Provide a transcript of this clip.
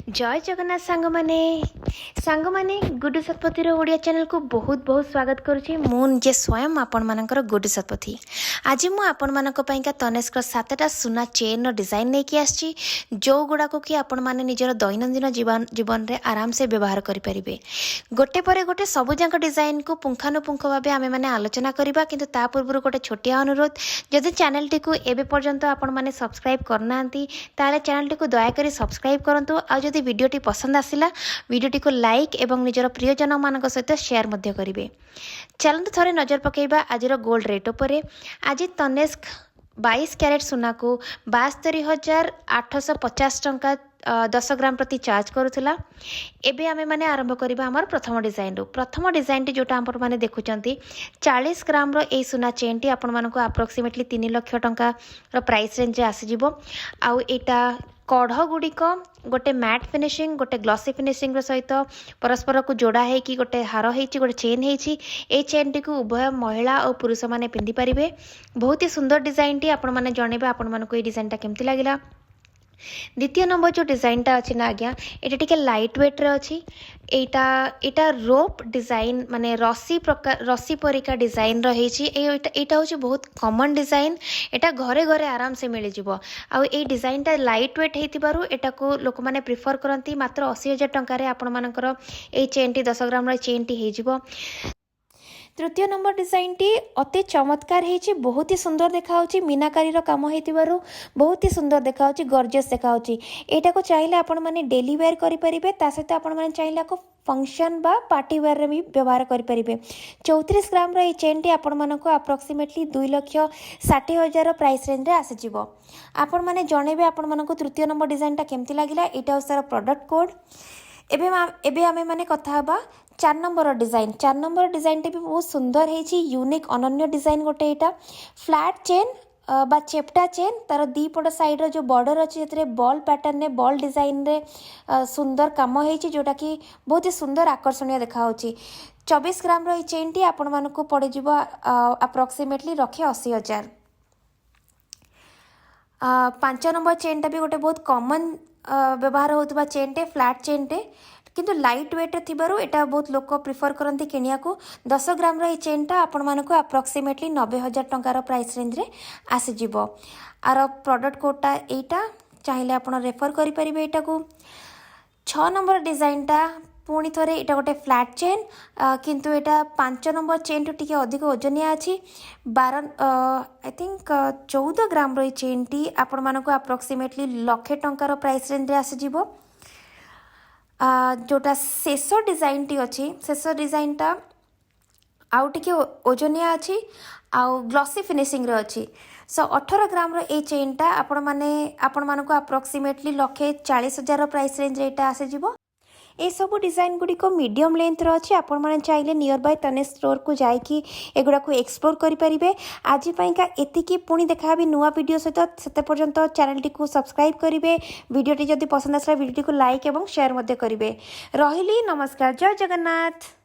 जय जगन्नाथ सांग माने गुड्डू शतपथी ओडिया चैनल को बहुत बहुत स्वागत करुच्ची। मुझे स्वयं आपण मानकर गुड्डू शतपथी। आज मु आपण मानक पईका तनेस्कर 7टा सुना चेन डिजाइन लेके आछि, जो गुड़ाक कि आपण माने निजर दैनंदिन जीवन रे आराम से व्यवहार करि परिबे। गोटे परे गोटे सबु जाक डिजाइन को पुंखानुपुंख भाबे आमे माने आलोचना करिबा, किंतु ता पूर्व गोटे छोटिया अनुरोध, जदि चैनल टी को एबे पर्यंत आपण माने सब्सक्राइब करनांती ताले चैनल टी को दया करी सब्सक्राइब करंतु। आ जदि वीडियोटी पसंद आसिला वीडियोटी को लाइक एवं निजर प्रियजन मान सहित शेयर मध्य करिवे। चलନ୍ତୁ थरे नजर पकेइबा आजिर गोल्ड रेट उपरे। आज तनेस्क 22 कैरेट सुना को 72,850 टंका 10 ग्राम प्रति चार्ज करुला। एबे आमे माने आरंभ करिबा हमर प्रथम डिजाइन रो। प्रथम डिजाइन टी जोटा आपण माने देखुचंती 40 ग्राम रो ए सुना चेन टी आपण मानको अप्रोक्सीमेटली 3 लाख टंका रो प्राइस रेंज रे आसी जिवो। आउ एटा कढ़ गुड़िक गोटे मैट फिनिशिंग गोटे ग्लॉसी फिनिशिंग सहित परस्पर को जोड़ा है कि गोटे हार होती गोटे चेन होती। ए चेन टी को उभय महिला और पुरुष मैंने पिंधि पारे। बहुत ही सुंदर डिजाइन टी आपण मैंने जनइबे आपण मानक ये डिजाइन टा केमती लगिला। द्वितीय नंबर जो डिजाइन टा अच्छी ना आज्ञा एटा टिके लाइट वेट रे अच्छी। एटा रोप डिजाइन माने रस्सी परिका डिजाइन रही। एटा हूँ बहुत कॉमन डिजाइन। एटा घरे घरे आराम से मिल जिवो। आ ए डिजाइन टा लाइट वेट हेतिबारु एटा को लोक माने प्रिफर करती। मात्र 80,000 टंका आपण मानकर ए चेन टी 10 ग्राम चेन टी हे जिवो। तृतीय नंबर डिजाइन टी अति चमत्कार है, बहुत ही सुंदर देखा मीनाकारी काम हो बहुत ही सुंदर देखा गॉर्जियस देखा। एटा को चाहिए आपण माने डेली वेयर करि परिबे, ता सहित आपण माने चाहिए को फंक्शन बा पार्टी वेयर रे भी व्यवहार करि परिबे। 34 ग्राम रो ए चेन टी आपण मानको अप्रोक्सीमेटली 2,60,000 प्राइस रेंज रे आसी जिवो। आपण माने जणेबे आपण मानको तृतीय नंबर डिजाइन टा केमती लागिला। एटा उसार प्रोडक्ट कोड। एबे आमे माने कथा हबा 4 नंबर डिजाइन। 4 नंबर डिजाइन टे भी बहुत सुंदर है, यूनिक अनन्य डिजाइन गोटे। एटा फ्लैट चेन बा चेप्टा चेन तार दीपट साइड रो जो बॉर्डर अच्छी से बॉल पैटर्न ने बॉल डिजाइन रे सुंदर काम होती, जोटा कि बहुत ही सुंदर आकर्षणीय देखा। 24 ग्राम रो चेन टी आपण मानक पड़ जिवो अप्रोक्सीमेटली रखे 80,000। 5 नंबर चेन टा भी गोटे बहुत कॉमन व्यवहार होता चेन टे, फ्लैट चेन टे, किंतु लाइट वेट थिबारु एटा बहुत लोक प्रिफर करती किनिया को। 10 ग्राम रो चेन टा आपण मानक अप्रोक्सीमेटली 90,000 टंकार प्राइस रेंज रे आसी जिवो। आर प्रोडक्ट कोडटा एटा चाहिए आपण रेफर करि परिबे। एटा को 6 नंबर डिजाइन टा पुणी थोड़े एटा गोटे फ्लैट चेन, किंतु एटा 5 नंबर चेन टू टिके अधिक ओजनिया अच्छी। 12 आई थिंक 14 ग्राम रो चेन टी आपण मानक अप्रोक्सीमेटली 1,00,000 टंकार प्राइस रेंज रे आसी जिवो। जोटा शेष डिजाइन टी अच्छी, शेष डिजाइन टा आउ टिके ओजनिया अच्छी आउ ग्लॉसी फिनिशिंग रे अच्छी। 18 ग्राम रो ए चेन टा आपण मानक अप्रोक्सीमेटली 1,40,000 प्राइस रेंज रे एटा आसी जिवो। ए सब डिजाइन गुड़ी को मीडियम लेंथ रो अच्छी। आपण माने चाहिए नियर बाय तनेश स्टोर को जाइकी एगुड़ा को एक्सप्लोर करि परिबे। आज पाइका एतिकी पुणी देखा भी नुआ वीडियो सहित। सेते पर्यंत चैनल टी को सब्सक्राइब करिवे। वीडियो टी जदि पसंद आसला वीडियो टी को लाइक एवं शेयर मध्य करिवे। रहिली नमस्कार, जय जगन्नाथ।